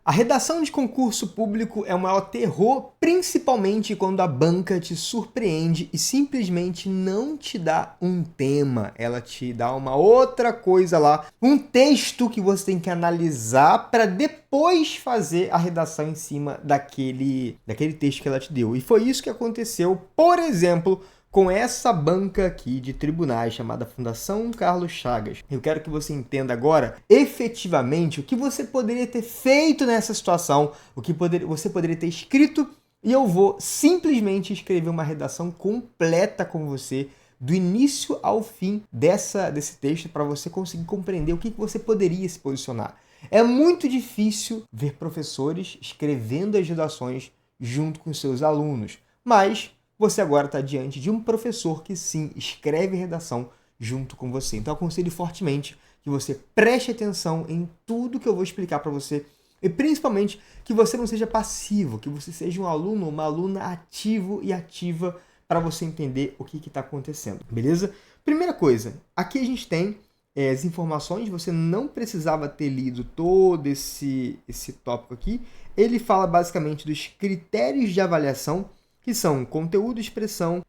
A redação de concurso público é o maior terror, principalmente quando a banca te surpreende e simplesmente não te dá um tema. Ela te dá uma outra coisa lá, um texto que você tem que analisar para depois fazer a redação em cima daquele texto que ela te deu. E foi isso que aconteceu, por exemplo, com essa banca aqui de tribunais chamada Fundação Carlos Chagas. Eu quero que você entenda agora, efetivamente, o que você poderia ter feito nessa situação, você poderia ter escrito, e eu vou simplesmente escrever uma redação completa com você, do início ao fim desse texto, para você conseguir compreender o que você poderia se posicionar. É muito difícil ver professores escrevendo as redações junto com seus alunos, mas você agora está diante de um professor que sim escreve redação junto com você. Então eu aconselho fortemente que você preste atenção em tudo que eu vou explicar para você e principalmente que você não seja passivo, que você seja um aluno ou uma aluna ativo e ativa para você entender o que está acontecendo, beleza? Primeira coisa, aqui a gente tem as informações, você não precisava ter lido todo esse tópico aqui. Ele fala basicamente dos critérios de avaliação, que são conteúdo, expressão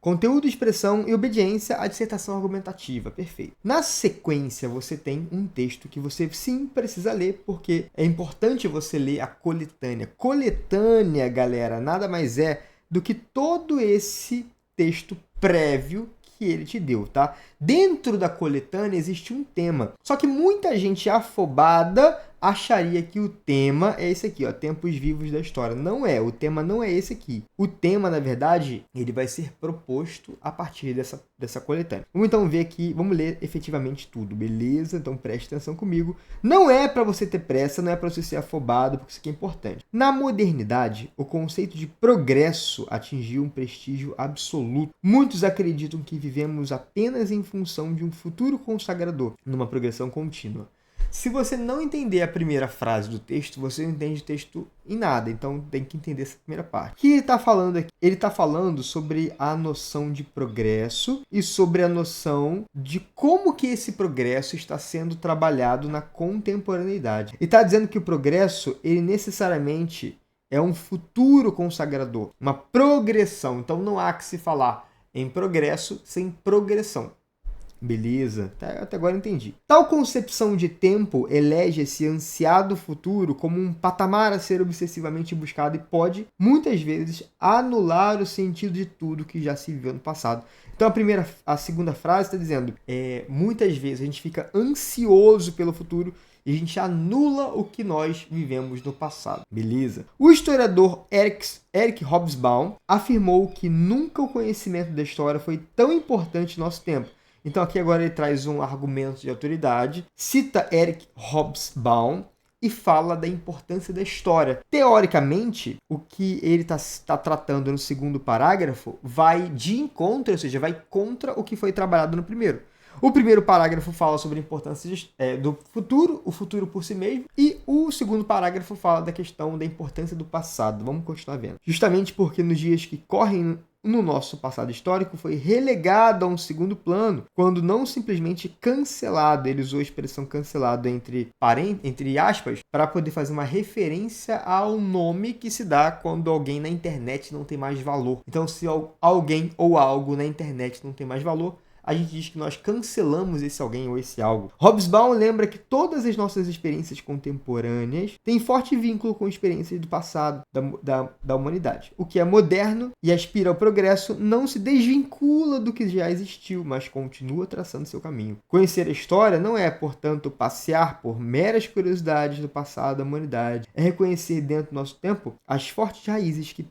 e obediência à dissertação argumentativa. Perfeito. Na sequência, você tem um texto que você sim precisa ler, porque é importante você ler a coletânea. Coletânea, galera, nada mais é do que todo esse texto prévio que ele te deu, tá? Dentro da coletânea existe um tema. Só que muita gente afobada acharia que o tema é esse aqui, ó, Tempos Vivos da História. Não é, o tema não é esse aqui. O tema, na verdade, ele vai ser proposto a partir dessa coletânea. Vamos então ver aqui, vamos ler efetivamente tudo, beleza? Então preste atenção comigo. Não é para você ter pressa, não é para você ser afobado, porque isso aqui é importante. Na modernidade, o conceito de progresso atingiu um prestígio absoluto. Muitos acreditam que vivemos apenas em função de um futuro consagrador, numa progressão contínua. Se você não entender a primeira frase do texto, você não entende o texto em nada. Então, tem que entender essa primeira parte. O que ele está falando aqui? Ele está falando sobre a noção de progresso e sobre a noção de como que esse progresso está sendo trabalhado na contemporaneidade. Ele está dizendo que o progresso, ele necessariamente é um futuro consagrador, uma progressão. Então, não há que se falar em progresso sem progressão. Beleza, até agora entendi. Tal concepção de tempo elege esse ansiado futuro como um patamar a ser obsessivamente buscado e pode, muitas vezes, anular o sentido de tudo que já se viveu no passado. Então a segunda frase está dizendo, muitas vezes a gente fica ansioso pelo futuro e a gente anula o que nós vivemos no passado. Beleza? O historiador Eric Hobsbawm afirmou que nunca o conhecimento da história foi tão importante no nosso tempo. Então aqui agora ele traz um argumento de autoridade, cita Eric Hobsbawm e fala da importância da história. Teoricamente, o que ele está tratando no segundo parágrafo vai de encontro, ou seja, vai contra o que foi trabalhado no primeiro. O primeiro parágrafo fala sobre a importância do futuro, o futuro por si mesmo, e o segundo parágrafo fala da questão da importância do passado. Vamos continuar vendo. Justamente porque nos dias que correm no nosso passado histórico foi relegado a um segundo plano, quando não simplesmente cancelado. Ele usou a expressão cancelado entre aspas, para poder fazer uma referência ao nome que se dá quando alguém na internet não tem mais valor. Então, se alguém ou algo na internet não tem mais valor, a gente diz que nós cancelamos esse alguém ou esse algo. Hobsbawm lembra que todas as nossas experiências contemporâneas têm forte vínculo com experiências do passado da humanidade. O que é moderno e aspira ao progresso não se desvincula do que já existiu, mas continua traçando seu caminho. Conhecer a história não é, portanto, passear por meras curiosidades do passado da humanidade. É reconhecer dentro do nosso tempo as fortes raízes que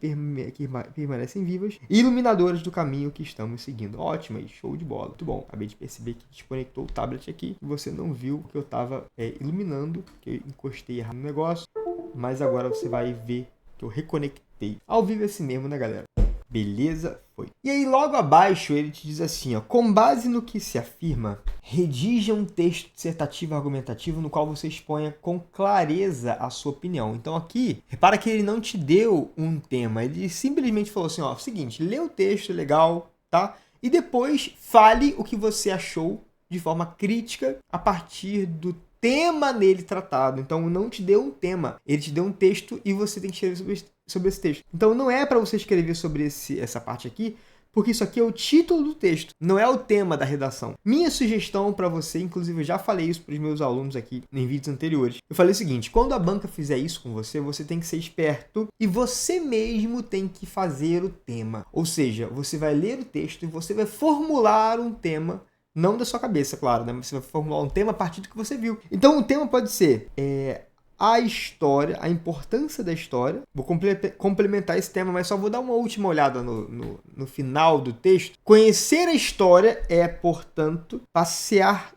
permanecem vivas e iluminadoras do caminho que estamos seguindo. Ótimo, show de bola. Muito bom. Acabei de perceber que desconectou o tablet aqui e você não viu que eu estava iluminando, que eu encostei errado no negócio, mas agora você vai ver que eu reconectei. Ao vivo é assim mesmo, né, galera? Beleza? Foi. E aí, logo abaixo, ele te diz assim, ó, com base no que se afirma, redija um texto dissertativo argumentativo no qual você exponha com clareza a sua opinião. Então aqui, repara que ele não te deu um tema, ele simplesmente falou assim, ó, seguinte, lê o texto, legal, tá? E depois fale o que você achou de forma crítica a partir do tema nele tratado. Então, não te deu um tema, ele te deu um texto e você tem que escrever sobre esse texto. Então, não é para você escrever sobre essa parte aqui, porque isso aqui é o título do texto, não é o tema da redação. Minha sugestão para você, inclusive eu já falei isso para os meus alunos aqui em vídeos anteriores, eu falei o seguinte: quando a banca fizer isso com você, você tem que ser esperto e você mesmo tem que fazer o tema. Ou seja, você vai ler o texto e você vai formular um tema, não da sua cabeça, claro, né? Você vai formular um tema a partir do que você viu. Então o tema pode ser a história, a importância da história. Vou complementar esse tema, mas só vou dar uma última olhada no final do texto. Conhecer a história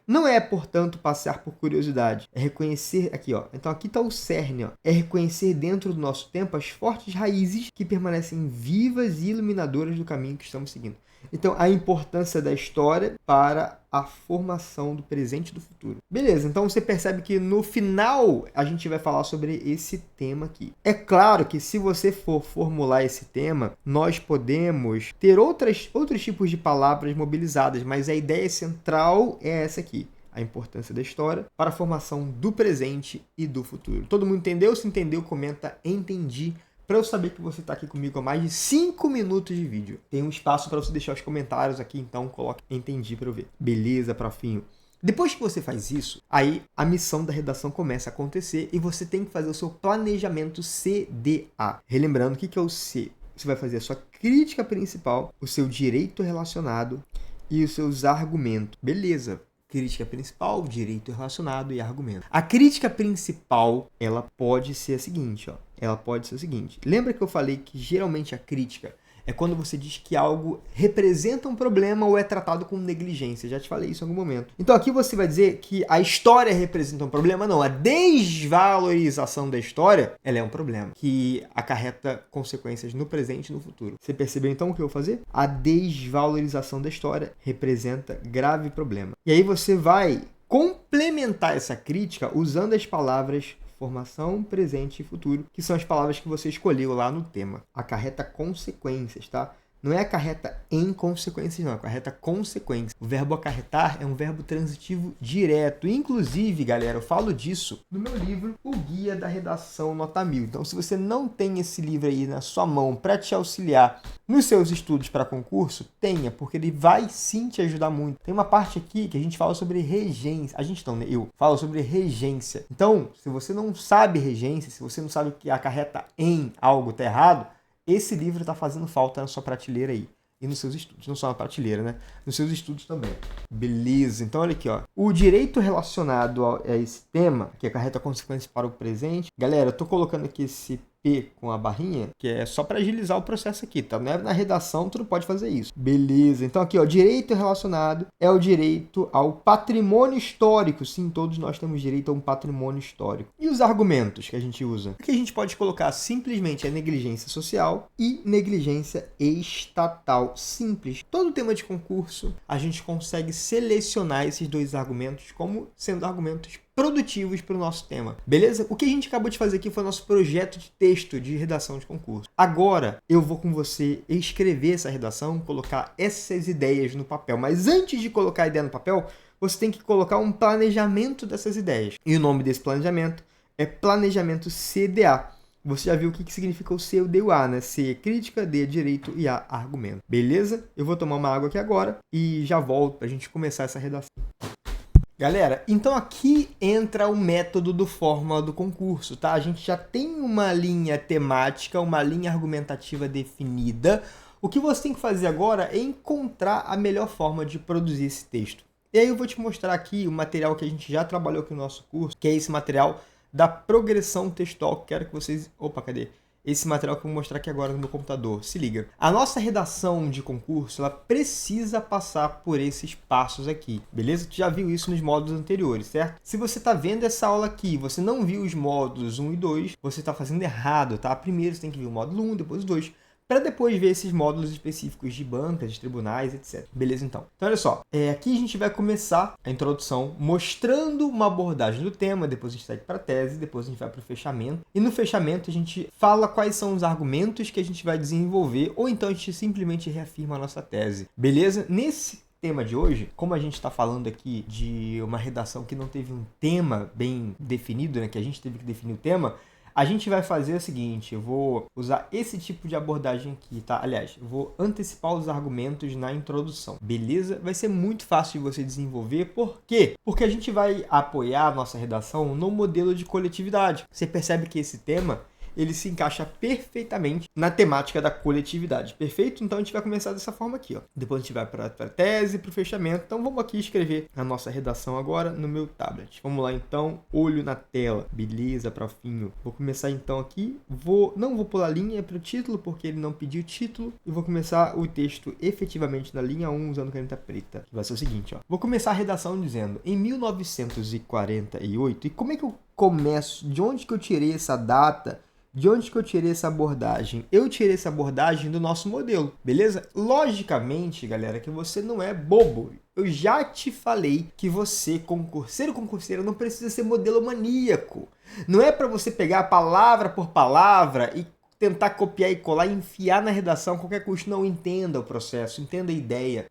não é, portanto, passear por curiosidade. É reconhecer, aqui ó, então aqui está o cerne, ó. É reconhecer dentro do nosso tempo as fortes raízes que permanecem vivas e iluminadoras do caminho que estamos seguindo. Então, a importância da história para a formação do presente e do futuro. Beleza, então você percebe que no final a gente vai falar sobre esse tema aqui. É claro que se você for formular esse tema, nós podemos ter outros tipos de palavras mobilizadas, mas a ideia central é essa aqui. A importância da história para a formação do presente e do futuro. Todo mundo entendeu? Se entendeu, comenta entendi. Para eu saber que você está aqui comigo há mais de 5 minutos de vídeo. Tem um espaço para você deixar os comentários aqui, então coloque entendi para eu ver. Beleza, profinho? Depois que você faz isso, aí a missão da redação começa a acontecer e você tem que fazer o seu planejamento CDA. Relembrando, o que é o C? Você vai fazer a sua crítica principal, o seu direito relacionado e os seus argumentos. Beleza. Crítica principal, direito relacionado e argumento. A crítica principal, ela pode ser a seguinte, ó. Ela pode ser o seguinte. Lembra que eu falei que geralmente a crítica é quando você diz que algo representa um problema ou é tratado com negligência. Já te falei isso em algum momento. Então aqui você vai dizer que a história representa um problema? Não. A desvalorização da história, ela é um problema que acarreta consequências no presente e no futuro. Você percebeu então o que eu vou fazer? A desvalorização da história representa grave problema. E aí você vai complementar essa crítica usando as palavras formação, presente e futuro, que são as palavras que você escolheu lá no tema. Acarreta consequências, tá? Não é acarreta em consequências, não. Acarreta consequências. O verbo acarretar é um verbo transitivo direto. Inclusive, galera, eu falo disso no meu livro, O Guia da Redação Nota 1000. Então, se você não tem esse livro aí na sua mão para te auxiliar nos seus estudos para concurso, tenha, porque ele vai sim te ajudar muito. Tem uma parte aqui que a gente fala sobre regência. A gente não, né? Eu falo sobre regência. Então, se você não sabe regência, se você não sabe que acarreta em algo tá errado, esse livro está fazendo falta na sua prateleira aí. E nos seus estudos. Não só na prateleira, né? Nos seus estudos também. Beleza. Então, olha aqui, ó. O direito relacionado a esse tema, que acarreta consequências para o presente. Galera, eu tô colocando aqui esse P com a barrinha, que é só para agilizar o processo aqui, tá? Não é na redação, tu não pode fazer isso. Beleza. Então aqui, ó, direito relacionado é o direito ao patrimônio histórico. Sim, todos nós temos direito a um patrimônio histórico. E os argumentos que a gente usa? Aqui a gente pode colocar simplesmente a negligência social e negligência estatal. Simples. Todo tema de concurso, a gente consegue selecionar esses dois argumentos como sendo argumentos produtivos para o nosso tema, beleza? O que a gente acabou de fazer aqui foi o nosso projeto de texto de redação de concurso. Agora, eu vou com você escrever essa redação, colocar essas ideias no papel. Mas antes de colocar a ideia no papel, você tem que colocar um planejamento dessas ideias. E o nome desse planejamento é Planejamento CDA. Você já viu o que significa o C e o D e o A, né? C é crítica, D é direito e A argumento. Beleza? Eu vou tomar uma água aqui agora e já volto para a gente começar essa redação. Galera, então aqui entra o método do fórmula do concurso, tá? A gente já tem uma linha temática, uma linha argumentativa definida. O que você tem que fazer agora é encontrar a melhor forma de produzir esse texto. E aí eu vou te mostrar aqui o material que a gente já trabalhou aqui no nosso curso, que é esse material da progressão textual. Quero que vocês... Opa, cadê? Esse material que eu vou mostrar aqui agora no meu computador. Se liga. A nossa redação de concurso, ela precisa passar por esses passos aqui, beleza? Tu já viu isso nos módulos anteriores, certo? Se você está vendo essa aula aqui, você não viu os módulos 1 e 2, você está fazendo errado, tá? Primeiro você tem que ver o módulo 1, depois o 2, para depois ver esses módulos específicos de bancas, de tribunais, etc. Beleza, então? Então, olha só. Aqui a gente vai começar a introdução mostrando uma abordagem do tema, depois a gente segue para a tese, depois a gente vai para o fechamento. E no fechamento a gente fala quais são os argumentos que a gente vai desenvolver, ou então a gente simplesmente reafirma a nossa tese. Beleza? Nesse tema de hoje, como a gente está falando aqui de uma redação que não teve um tema bem definido, né, que a gente teve que definir o tema, a gente vai fazer o seguinte, eu vou usar esse tipo de abordagem aqui, tá? Aliás, eu vou antecipar os argumentos na introdução, beleza? Vai ser muito fácil de você desenvolver, por quê? Porque a gente vai apoiar a nossa redação no modelo de coletividade. Você percebe que esse tema ele se encaixa perfeitamente na temática da coletividade. Perfeito? Então a gente vai começar dessa forma aqui, ó. Depois a gente vai para a tese, para o fechamento. Então vamos aqui escrever a nossa redação agora no meu tablet. Vamos lá então, olho na tela. Beleza, profinho. Vou começar então aqui. Não vou pular linha para o título, porque ele não pediu título. E vou começar o texto efetivamente na linha 1 usando caneta preta. Que vai ser o seguinte, ó. Vou começar a redação dizendo, em 1948, e como é que eu começo? De onde que eu tirei essa data? De onde que eu tirei essa abordagem? Eu tirei essa abordagem do nosso modelo, beleza? Logicamente, galera, que você não é bobo. Eu já te falei que você, concurseiro, não precisa ser modelo maníaco. Não é para você pegar palavra por palavra e tentar copiar e colar e enfiar na redação a qualquer custo. Não, entenda o processo, entenda a ideia.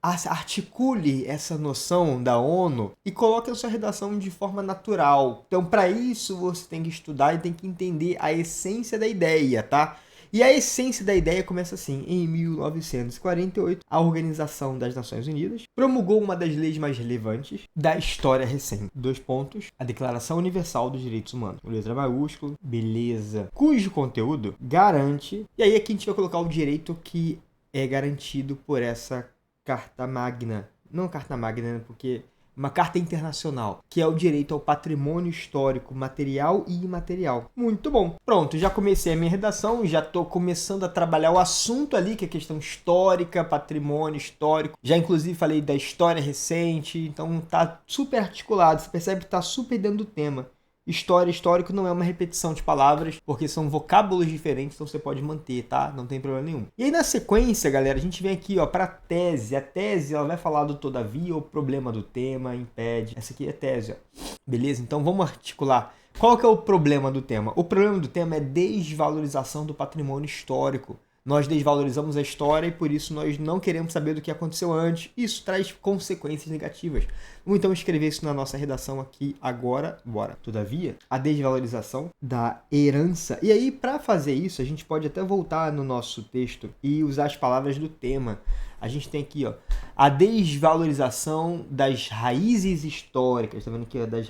Articule essa noção da ONU e coloque a sua redação de forma natural. Então, para isso, você tem que estudar e tem que entender a essência da ideia, tá? E a essência da ideia começa assim, em 1948, a Organização das Nações Unidas promulgou uma das leis mais relevantes da história recente. 2 pontos, a Declaração Universal dos Direitos Humanos, com letra maiúscula, beleza, cujo conteúdo garante, e aí aqui a gente vai colocar o direito que é garantido por essa Carta Magna, não Carta Magna, porque uma carta internacional, que é o direito ao patrimônio histórico, material e imaterial. Muito bom. Pronto, já comecei a minha redação, já estou começando a trabalhar o assunto ali, que é questão histórica, patrimônio histórico. Já inclusive falei da história recente, então tá super articulado, você percebe que tá super dentro do tema. História, histórico não é uma repetição de palavras, porque são vocábulos diferentes, então você pode manter, tá? Não tem problema nenhum. E aí na sequência, galera, a gente vem aqui, ó, para tese. A tese, ela vai falar do todavia, o problema do tema, impede. Essa aqui é tese, ó. Beleza? Então vamos articular. Qual que é o problema do tema? O problema do tema é desvalorização do patrimônio histórico. Nós desvalorizamos a história e por isso nós não queremos saber do que aconteceu antes. Isso traz consequências negativas. Vamos então escrever isso na nossa redação aqui agora. Bora. Todavia, a desvalorização da herança. E aí, para fazer isso, a gente pode até voltar no nosso texto e usar as palavras do tema. A gente tem aqui, ó, a desvalorização das raízes históricas. Tá vendo aqui, ó, das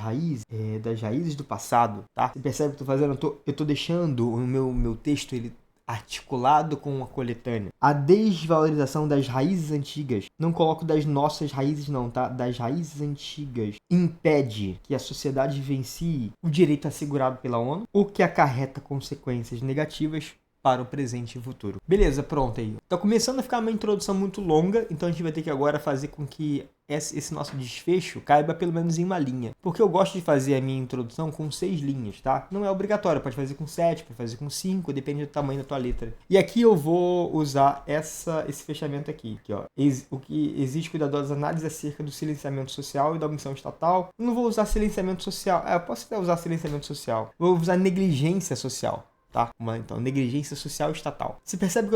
raízes do passado, tá? Você percebe o que eu tô fazendo? Eu tô deixando o meu texto, ele articulado com uma coletânea. A desvalorização das raízes antigas, não coloco das nossas raízes não, tá? Das raízes antigas, impede que a sociedade vivencie o direito assegurado pela ONU, o que acarreta consequências negativas para o presente e futuro. Beleza, pronto aí. Tá começando a ficar uma introdução muito longa, então a gente vai ter que agora fazer com que esse nosso desfecho caiba pelo menos em uma linha. Porque eu gosto de fazer a minha introdução com 6 linhas, tá? Não é obrigatório, pode fazer com 7, pode fazer com 5, depende do tamanho da tua letra. E aqui eu vou usar esse fechamento aqui, ó. O que exige cuidadosa análise acerca do silenciamento social e da omissão estatal. Eu não vou usar silenciamento social. Eu posso até usar silenciamento social. Vou usar negligência social. Tá? Então, negligência social estatal. Você percebe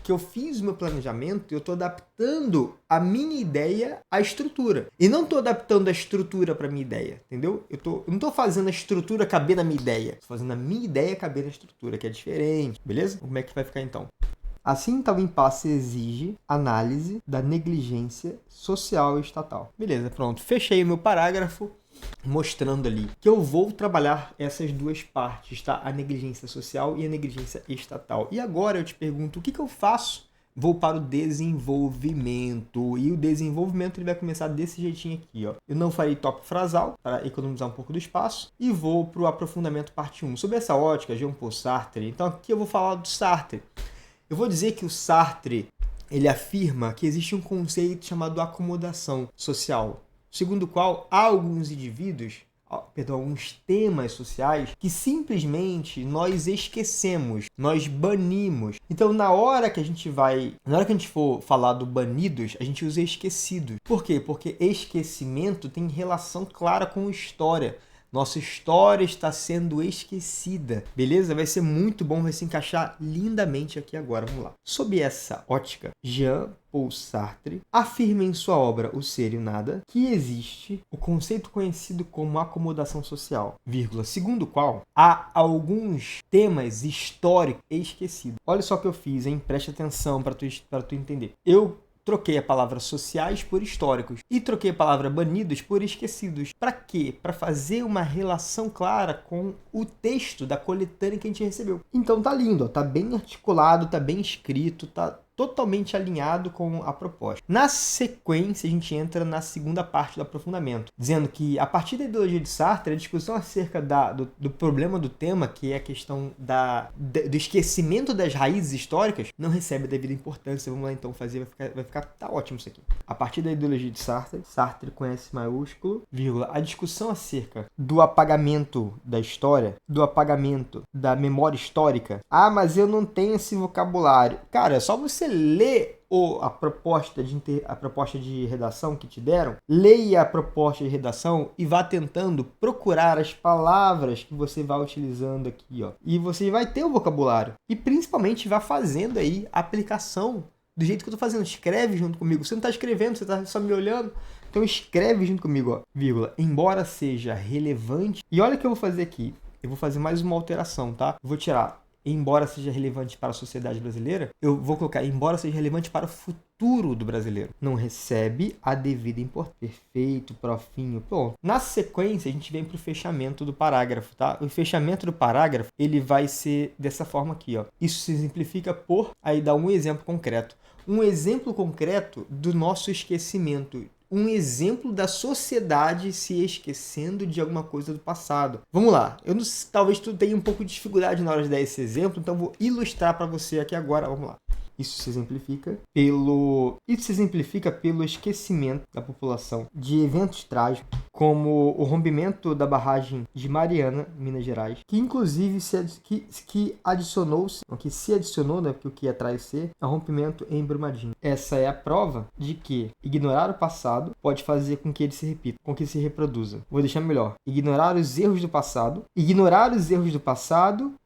que eu fiz o meu planejamento e eu estou adaptando a minha ideia à estrutura. E não estou adaptando a estrutura para a minha ideia, entendeu? Eu não estou fazendo a estrutura caber na minha ideia. Estou fazendo a minha ideia caber na estrutura, que é diferente, beleza? Como é que vai ficar então? Assim, tal impasse exige análise da negligência social e estatal. Beleza, pronto. Fechei o meu parágrafo, mostrando ali que eu vou trabalhar essas duas partes, tá? A negligência social e a negligência estatal. E agora eu te pergunto, o que eu faço? Vou para o desenvolvimento. E o desenvolvimento ele vai começar desse jeitinho aqui, ó. Eu não farei tópico frasal para economizar um pouco do espaço. E vou para o aprofundamento parte 1. Sobre essa ótica, Jean-Paul Sartre. Então aqui eu vou falar do Sartre. Eu vou dizer que o Sartre, ele afirma que existe um conceito chamado acomodação social, segundo o qual há alguns indivíduos, alguns temas sociais que simplesmente nós esquecemos, nós banimos. Então, na hora que a gente for falar do banidos, a gente usa esquecidos. Por quê? Porque esquecimento tem relação clara com história. Nossa história está sendo esquecida, beleza? Vai ser muito bom, vai se encaixar lindamente aqui agora. Vamos lá. Sob essa ótica, Jean-Paul Sartre afirma em sua obra O Ser e o Nada que existe o conceito conhecido como acomodação social, segundo o qual há alguns temas históricos esquecidos. Olha só o que eu fiz, hein? Preste atenção para tu entender. Eu troquei a palavra sociais por históricos e troquei a palavra banidos por esquecidos. Para quê? Para fazer uma relação clara com o texto da coletânea que a gente recebeu. Então tá lindo, ó, tá bem articulado, tá bem escrito, tá totalmente alinhado com a proposta. Na sequência, a gente entra na segunda parte do aprofundamento, dizendo que, a partir da ideologia de Sartre, a discussão acerca do problema do tema, que é a questão do esquecimento das raízes históricas, não recebe a devida importância. Vamos lá, então, fazer, tá ótimo isso aqui. A partir da ideologia de Sartre, Sartre com S maiúsculo, vírgula, a discussão acerca do apagamento da história, do apagamento da memória histórica. Ah, mas eu não tenho esse vocabulário. Cara, é só você ler a proposta de redação que te deram, leia a proposta de redação e vá tentando procurar as palavras que você vai utilizando aqui, ó. E você vai ter o vocabulário. E principalmente vá fazendo aí a aplicação do jeito que eu tô fazendo. Escreve junto comigo. Você não tá escrevendo, você tá só me olhando. Então escreve junto comigo, ó. Vírgula, embora seja relevante. E olha o que eu vou fazer aqui. Eu vou fazer mais uma alteração, tá? Eu vou tirar embora seja relevante para a sociedade brasileira, eu vou colocar embora seja relevante para o futuro do brasileiro. Não recebe a devida importância. Perfeito, profinho, pronto. Na sequência, a gente vem para o fechamento do parágrafo, tá? O fechamento do parágrafo, ele vai ser dessa forma aqui, ó. Isso se simplifica por, aí dá um exemplo concreto. Um exemplo concreto do nosso esquecimento. Um exemplo da sociedade se esquecendo de alguma coisa do passado. Vamos lá. Talvez tu tenha um pouco de dificuldade na hora de dar esse exemplo, então vou ilustrar para você aqui agora. Vamos lá. Isso se exemplifica pelo esquecimento da população de eventos trágicos, como o rompimento da barragem de Mariana, Minas Gerais, que inclusive se adicionou, né, porque o que atrás ser, é o rompimento em Brumadinho. Essa é a prova de que ignorar o passado pode fazer com que ele se repita, com que se reproduza. Vou deixar melhor. Ignorar os erros do passado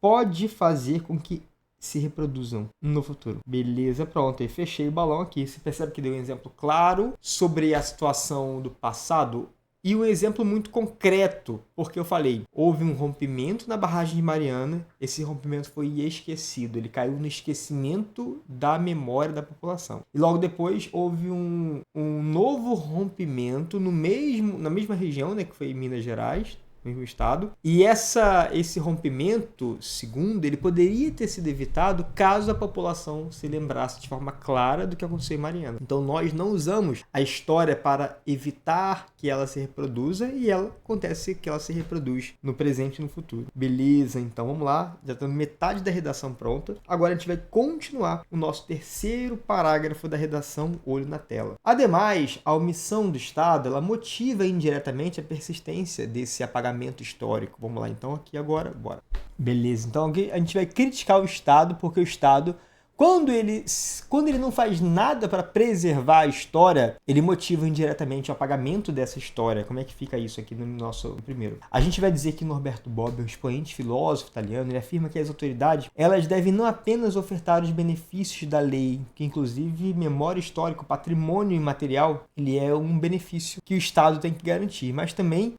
pode fazer com que se reproduzam no futuro. Beleza, pronto. Aí fechei o balão aqui. Você percebe que deu um exemplo claro sobre a situação do passado e um exemplo muito concreto, porque eu falei, houve um rompimento na barragem de Mariana, esse rompimento foi esquecido, ele caiu no esquecimento da memória da população. E logo depois houve um novo rompimento na mesma região, né, que foi em Minas Gerais, mesmo estado. E esse rompimento, segundo, ele poderia ter sido evitado caso a população se lembrasse de forma clara do que aconteceu em Mariana. Então nós não usamos a história para evitar que ela se reproduza e acontece que ela se reproduz no presente e no futuro. Beleza, então vamos lá. Já estamos metade da redação pronta. Agora a gente vai continuar o nosso terceiro parágrafo da redação Olho na Tela. Ademais, a omissão do Estado, ela motiva indiretamente a persistência desse apagamento histórico. Vamos lá, então, aqui agora, bora. Beleza, então aqui a gente vai criticar o Estado, porque o Estado, quando ele não faz nada para preservar a história, ele motiva indiretamente o apagamento dessa história. Como é que fica isso aqui no nosso primeiro? A gente vai dizer que Norberto Bobbio, um expoente filósofo italiano, ele afirma que as autoridades, elas devem não apenas ofertar os benefícios da lei, que inclusive memória histórica, patrimônio imaterial, ele é um benefício que o Estado tem que garantir, mas também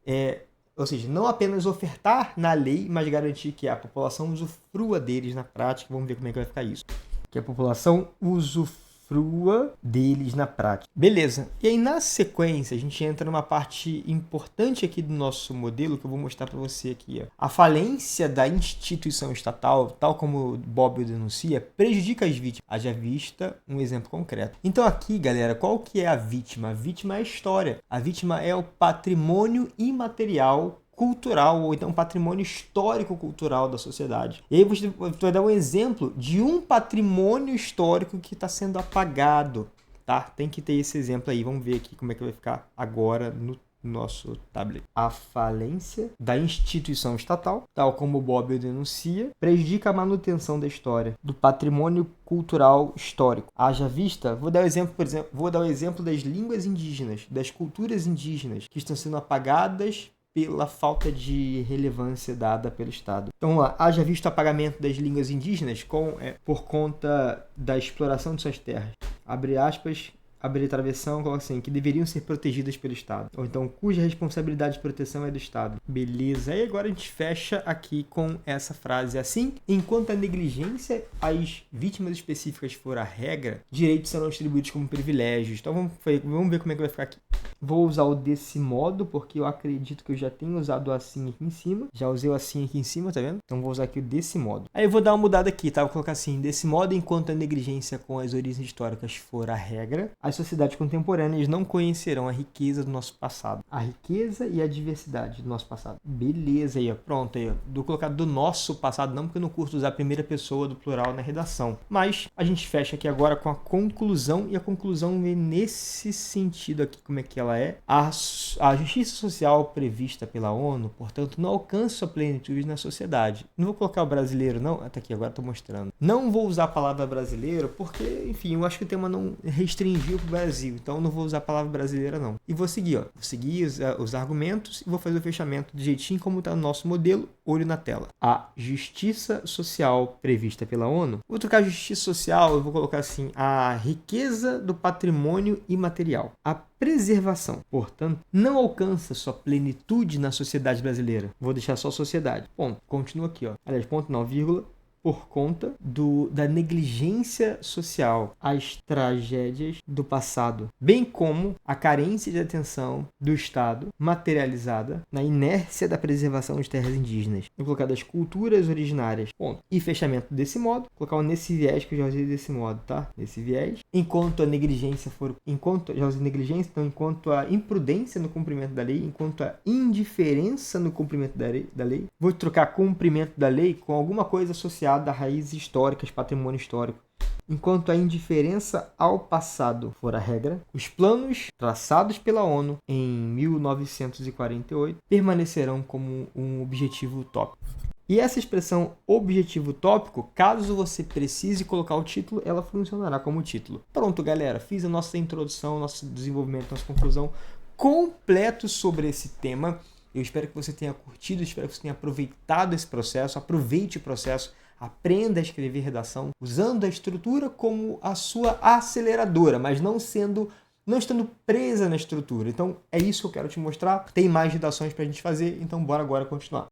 ou seja, não apenas ofertar na lei, mas garantir que a população usufrua deles na prática. Vamos ver como é que vai ficar isso. Que a população usufrua deles na prática. Beleza. E aí, na sequência, a gente entra numa parte importante aqui do nosso modelo, que eu vou mostrar para você aqui. Ó. A falência da instituição estatal, tal como Bobbio denuncia, prejudica as vítimas. Haja vista um exemplo concreto. Então aqui, galera, qual que é a vítima? A vítima é a história. A vítima é o patrimônio imaterial cultural, ou então patrimônio histórico-cultural da sociedade. E aí você vai dar um exemplo de um patrimônio histórico que está sendo apagado, tá? Tem que ter esse exemplo aí. Vamos ver aqui como é que vai ficar agora no nosso tablet. A falência da instituição estatal, tal como Bobbio denuncia, prejudica a manutenção da história, do patrimônio cultural histórico. Haja vista, vou dar o exemplo das línguas indígenas, das culturas indígenas, que estão sendo apagadas pela falta de relevância dada pelo Estado. Então, vamos lá. Haja visto o apagamento das línguas indígenas por conta da exploração de suas terras. Abre aspas, abre travessão, coloca assim, que deveriam ser protegidas pelo Estado. Ou então, cuja responsabilidade de proteção é do Estado. Beleza. E agora a gente fecha aqui com essa frase assim. Enquanto a negligência às vítimas específicas for a regra, direitos serão distribuídos como privilégios. Então, vamos ver como é que vai ficar aqui. Vou usar o desse modo, porque eu acredito que eu já tenho usado o assim aqui em cima. Já usei o assim aqui em cima, tá vendo? Então, vou usar aqui o desse modo. Aí eu vou dar uma mudada aqui, tá? Vou colocar assim, desse modo, enquanto a negligência com as origens históricas for a regra, as sociedades contemporâneas não conhecerão a riqueza do nosso passado. A riqueza e a diversidade do nosso passado. Beleza aí, ó. Pronto aí, ó. Vou colocar do nosso passado, não porque eu não curto usar a primeira pessoa do plural na redação. Mas a gente fecha aqui agora com a conclusão, e a conclusão vem nesse sentido aqui, como é que ela é. A justiça social prevista pela ONU, portanto, não alcança sua plenitude na sociedade. Não vou colocar o brasileiro, não. Tá aqui, agora estou mostrando. Não vou usar a palavra brasileiro, porque, enfim, eu acho que o tema não restringiu para o Brasil. Então, não vou usar a palavra brasileira, não. E vou seguir, ó. Vou seguir os argumentos e vou fazer o fechamento do jeitinho como está no nosso modelo, olho na tela. A justiça social prevista pela ONU. Vou trocar justiça social, eu vou colocar assim, a riqueza do patrimônio imaterial. A preservação, portanto, não alcança sua plenitude na sociedade brasileira. Vou deixar só sociedade. Ponto. Continua aqui, ó. Aliás, ponto não, vírgula. Por conta da negligência social, as tragédias do passado, bem como a carência de atenção do Estado materializada na inércia da preservação de terras indígenas. Vou colocar das culturas originárias. Ponto. E fechamento desse modo, colocar o nesse viés que eu já usei desse modo, tá? Nesse viés. Enquanto a negligência já usei negligência, então enquanto a imprudência no cumprimento da lei, enquanto a indiferença no cumprimento da lei, vou trocar cumprimento da lei com alguma coisa associada a raízes históricas, patrimônio histórico. Enquanto a indiferença ao passado for a regra, os planos traçados pela ONU em 1948 permanecerão como um objetivo utópico. E essa expressão objetivo utópico, caso você precise colocar o título, ela funcionará como título. Pronto, galera, fiz a nossa introdução, nosso desenvolvimento, nossa conclusão completo sobre esse tema. Eu espero que você tenha curtido, espero que você tenha aproveitado esse processo, aproveite o processo, aprenda a escrever redação usando a estrutura como a sua aceleradora, mas não estando presa na estrutura. Então, é isso que eu quero te mostrar. Tem mais redações para a gente fazer, então bora agora continuar.